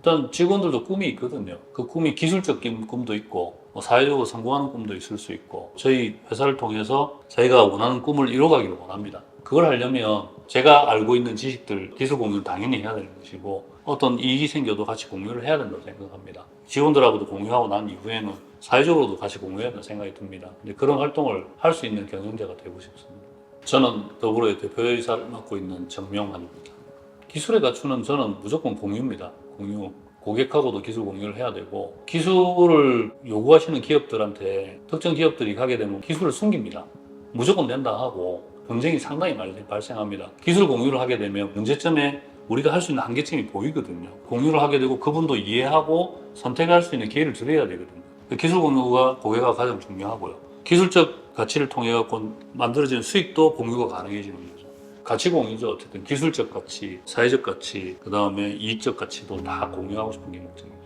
일단 직원들도 꿈이 있거든요. 그 꿈이 기술적인 꿈도 있고 사회적으로 성공하는 꿈도 있을 수 있고 저희 회사를 통해서 자기가 원하는 꿈을 이뤄가기를 원합니다. 그걸 하려면 제가 알고 있는 지식들, 기술 공유를 당연히 해야 되는 것이고 어떤 이익이 생겨도 같이 공유를 해야 된다고 생각합니다. 직원들하고도 공유하고 난 이후에는 사회적으로도 같이 공유해야 된다고 생각이 듭니다. 근데 그런 활동을 할 수 있는 경영자가 되고 싶습니다. 저는 더불어의 대표이사를 맡고 있는 정명환입니다. 기술의 가치는 저는 무조건 공유입니다. 공유. 고객하고도 기술 공유를 해야 되고 기술을 요구하시는 기업들한테 특정 기업들이 가게 되면 기술을 숨깁니다. 무조건 낸다 하고 분쟁이 상당히 많이 발생합니다. 기술 공유를 하게 되면 문제점에 우리가 할 수 있는 한계점이 보이거든요. 공유를 하게 되고 그분도 이해하고 선택할 수 있는 기회를 드려야 되거든요. 기술 공유가 고객과 가장 중요하고요. 기술적 가치를 통해 갖고 만들어지는 수익도 공유가 가능해지는 거죠. 가치 공유죠. 어쨌든 기술적 가치, 사회적 가치, 그 다음에 이익적 가치도 다 공유하고 싶은 게 목적입니다.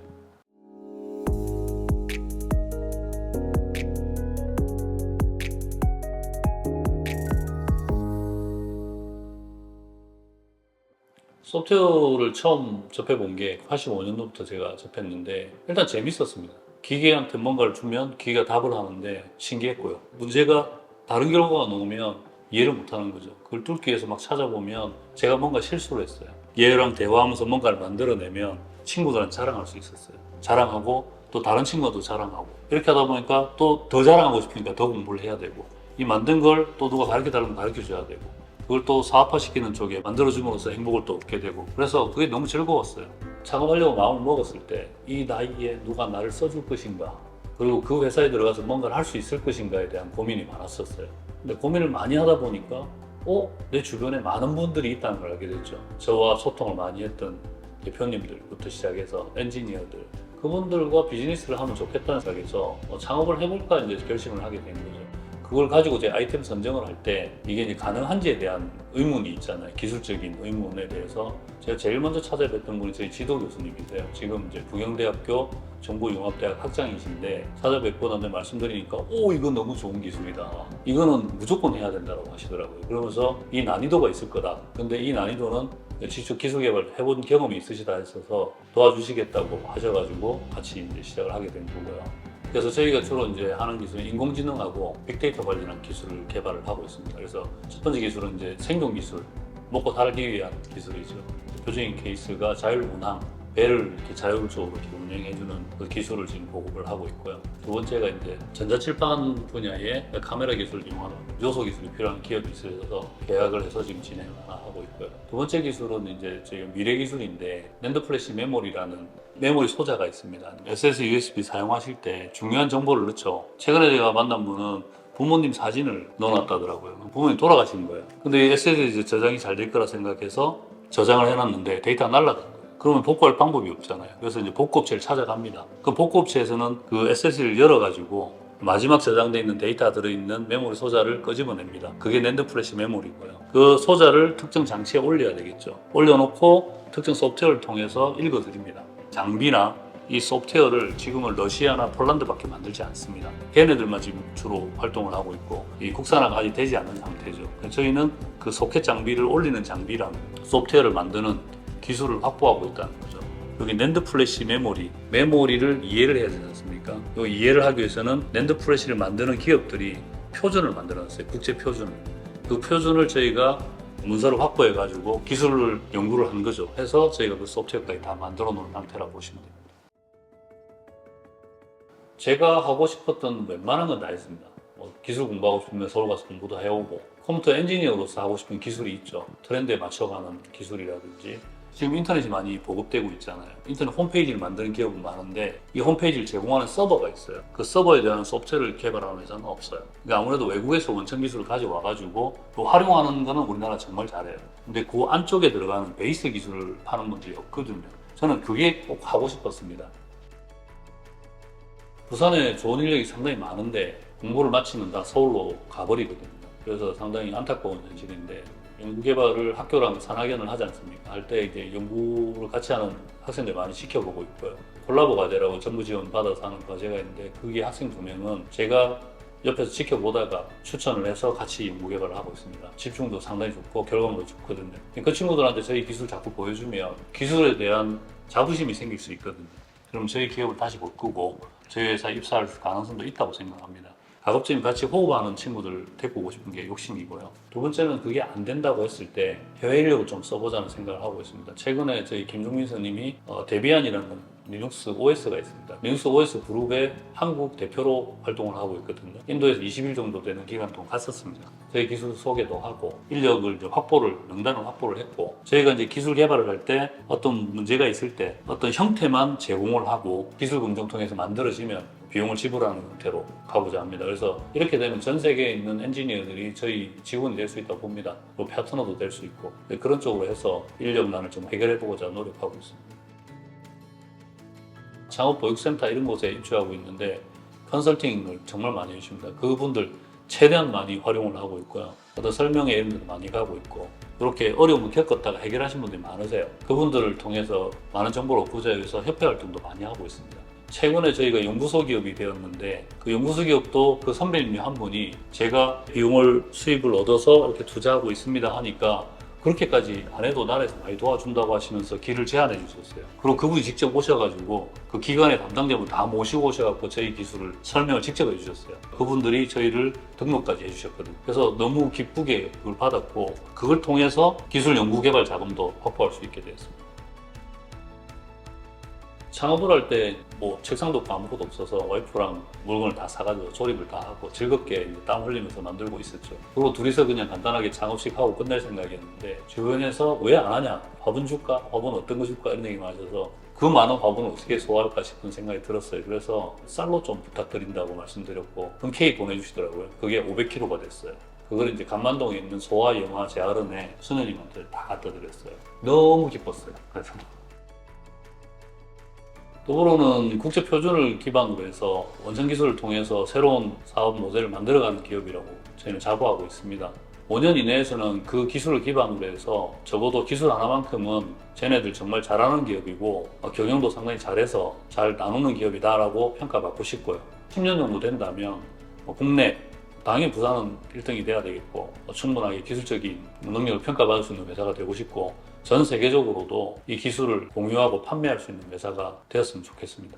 소프트웨어를 처음 접해본 게 85년도부터 제가 접했는데 일단 재밌었습니다. 기계한테 뭔가를 주면 기계가 답을 하는데 신기했고요. 문제가 다른 결과가 나오면 이해를 못하는 거죠. 그걸 뚫기 위해서 막 찾아보면 제가 뭔가 실수를 했어요. 얘랑 대화하면서 뭔가를 만들어내면 친구들한테 자랑할 수 있었어요. 자랑하고 또 다른 친구도 자랑하고 이렇게 하다 보니까 또 더 자랑하고 싶으니까 더 공부를 해야 되고 이 만든 걸 또 누가 가르쳐달라면 가르쳐줘야 되고 그걸 또 사업화시키는 쪽에 만들어줌으로써 행복을 또 얻게 되고 그래서 그게 너무 즐거웠어요. 창업하려고 마음을 먹었을 때 이 나이에 누가 나를 써줄 것인가 그리고 그 회사에 들어가서 뭔가를 할 수 있을 것인가에 대한 고민이 많았었어요. 근데 고민을 많이 하다 보니까 내 주변에 많은 분들이 있다는 걸 알게 됐죠. 저와 소통을 많이 했던 대표님들부터 시작해서 엔지니어들 그분들과 비즈니스를 하면 좋겠다는 생각에서 창업을 해볼까 이제 결심을 하게 된 거죠. 그걸 가지고 제 아이템 선정을 할 때 이게 이제 가능한지에 대한 의문이 있잖아요. 기술적인 의문에 대해서 제가 제일 먼저 찾아뵀던 분이 저희 지도 교수님이세요. 지금 이제 부경대학교 정보융합대학 학장이신데 찾아뵙고 나한테 말씀드리니까 이건 너무 좋은 기술이다. 이거는 무조건 해야 된다고 하시더라고요. 그러면서 이 난이도가 있을 거다. 근데 이 난이도는 직접 기술 개발 해본 경험이 있으시다 했어서 도와주시겠다고 하셔가지고 같이 이제 시작을 하게 된 거고요. 그래서 저희가 주로 이제 하는 기술은 인공지능하고 빅데이터 관련한 기술을 개발을 하고 있습니다. 그래서 첫 번째 기술은 이제 생존 기술, 먹고 살기 위한 기술이죠. 대표적인 케이스가 자율운항, 배를 이렇게 자율적으로 이렇게 운행해주는 그 기술을 지금 보급을 하고 있고요. 두 번째가 이제 전자칠판 분야에 카메라 기술을 이용하는 요소 기술이 필요한 기업이 있어서 계약을 해서 지금 진행을 하고 있고요. 두 번째 기술은 이제 저희 미래 기술인데 낸드 플래시 메모리라는 메모리 소자가 있습니다. SSD, USB 사용하실 때 중요한 정보를 넣죠. 최근에 제가 만난 분은 부모님 사진을 넣어놨다더라고요. 부모님 돌아가신 거예요. 근데 SSD 저장이 잘 될 거라 생각해서 저장을 해놨는데 데이터가 날아간 거예요. 그러면 복구할 방법이 없잖아요. 그래서 이제 복구업체를 찾아갑니다. 그 복구업체에서는 그 SSD를 열어가지고 마지막 저장되어 있는 데이터가 들어있는 메모리 소자를 끄집어냅니다. 그게 낸드 플래시 메모리고요. 그 소자를 특정 장치에 올려야 되겠죠. 올려놓고 특정 소프트웨어를 통해서 읽어드립니다. 장비나 이 소프트웨어를 지금은 러시아나 폴란드밖에 만들지 않습니다. 걔네들만 지금 주로 활동을 하고 있고 이 국산화가 아직 되지 않은 상태죠. 저희는 그 소켓 장비를 올리는 장비랑 소프트웨어를 만드는 기술을 확보하고 있다는 거죠. 여기 낸드 플래시 메모리를 이해를 해야 되지 않습니까? 이 이해를 하기 위해서는 낸드 플래시를 만드는 기업들이 표준을 만들어놨어요. 국제 표준을. 그 표준을 저희가 문서를 확보해가지고 기술을 연구를 한 거죠. 해서 저희가 그 소프트웨어까지 다 만들어 놓은 상태라고 보시면 됩니다. 제가 하고 싶었던 웬만한 건 다 했습니다. 기술 공부하고 싶으면 서울 가서 공부도 해오고 컴퓨터 엔지니어로서 하고 싶은 기술이 있죠. 트렌드에 맞춰가는 기술이라든지 지금 인터넷이 많이 보급되고 있잖아요. 인터넷 홈페이지를 만드는 기업은 많은데 이 홈페이지를 제공하는 서버가 있어요. 그 서버에 대한 소프트웨어를 개발하는 회사는 없어요. 그러니까 아무래도 외국에서 원천 기술을 가져와가지고 또 활용하는 거는 우리나라 정말 잘해요. 근데 그 안쪽에 들어가는 베이스 기술을 파는 분들이 없거든요. 저는 그게 꼭 하고 싶었습니다. 부산에 좋은 인력이 상당히 많은데 공부를 마치면 다 서울로 가버리거든요. 그래서 상당히 안타까운 현실인데 연구개발을 학교랑 산학연을 하지 않습니까? 할 때 이제 연구를 같이 하는 학생들 많이 시켜보고 있고요. 콜라보 과제라고 정부 지원 받아서 하는 과제가 있는데 그게 학생 2명은 제가 옆에서 지켜보다가 추천을 해서 같이 연구개발을 하고 있습니다. 집중도 상당히 좋고 결과물도 좋거든요. 그 친구들한테 저희 기술 자꾸 보여주면 기술에 대한 자부심이 생길 수 있거든요. 그럼 저희 기업을 다시 못 끄고 저희 회사에 입사할 가능성도 있다고 생각합니다. 가급적이면 같이 호흡하는 친구들 데리고 오고 싶은 게 욕심이고요. 두 번째는 그게 안 된다고 했을 때 해외 인력을 좀 써보자는 생각을 하고 있습니다. 최근에 저희 김종민 선님이 데비안이라는 리눅스 OS가 있습니다. 리눅스 OS 그룹의 한국 대표로 활동을 하고 있거든요. 인도에서 20일 정도 되는 기간 동안 갔었습니다. 저희 기술 소개도 하고 인력을 이제 명단을 확보를 했고 저희가 이제 기술 개발을 할 때 어떤 문제가 있을 때 어떤 형태만 제공을 하고 기술 검증 통해서 만들어지면 비용을 지불하는 형태로 가보자 합니다. 그래서 이렇게 되면 전 세계에 있는 엔지니어들이 저희 직원이 될 수 있다고 봅니다. 뭐 파트너도 될 수 있고 그런 쪽으로 해서 인력난을 좀 해결해보고자 노력하고 있습니다. 창업보육센터 이런 곳에 입주하고 있는데 컨설팅을 정말 많이 해주십니다. 그분들 최대한 많이 활용을 하고 있고요. 어떤 설명회 이런 데도 많이 가고 있고 이렇게 어려움을 겪었다가 해결하신 분들이 많으세요. 그분들을 통해서 많은 정보를 얻고자 해서 협회 활동도 많이 하고 있습니다. 최근에 저희가 연구소 기업이 되었는데 그 연구소 기업도 그 선배님 한 분이 제가 수입을 얻어서 이렇게 투자하고 있습니다 하니까 그렇게까지 안 해도 나라에서 많이 도와준다고 하시면서 길을 제안해 주셨어요. 그리고 그분이 직접 오셔가지고 그 기관의 담당자분 다 모시고 오셔가지고 저희 기술을 설명을 직접 해주셨어요. 그분들이 저희를 등록까지 해주셨거든요. 그래서 너무 기쁘게 그걸 받았고 그걸 통해서 기술 연구 개발 자금도 확보할 수 있게 되었습니다. 창업을 할 때 뭐 책상도 없고 아무것도 없어서 와이프랑 물건을 다 사가지고 조립을 다 하고 즐겁게 땀 흘리면서 만들고 있었죠. 그리고 둘이서 그냥 간단하게 창업식 하고 끝낼 생각이었는데 주변에서 왜 안 하냐? 화분 줄까? 화분 어떤 거 줄까? 이런 얘기만 하셔서 그 많은 화분을 어떻게 소화할까 싶은 생각이 들었어요. 그래서 쌀로 좀 부탁드린다고 말씀드렸고 흔쾌히 보내주시더라고요. 그게 500kg가 됐어요. 그걸 이제 간만동에 있는 소화영화 재활원에 수녀님한테 다 갖다 드렸어요. 너무 기뻤어요. 그래서 또으로는 국제 표준을 기반으로 해서 원천 기술을 통해서 새로운 사업 모델을 만들어가는 기업이라고 저희는 자부하고 있습니다. 5년 이내에서는 그 기술을 기반으로 해서 적어도 기술 하나만큼은 쟤네들 정말 잘하는 기업이고 경영도 상당히 잘해서 잘 나누는 기업이다라고 평가받고 싶고요. 10년 정도 된다면 국내 당연히 부산은 1등이 돼야 되겠고 충분하게 기술적인 능력을 평가받을 수 있는 회사가 되고 싶고 전 세계적으로도 이 기술을 공유하고 판매할 수 있는 회사가 되었으면 좋겠습니다.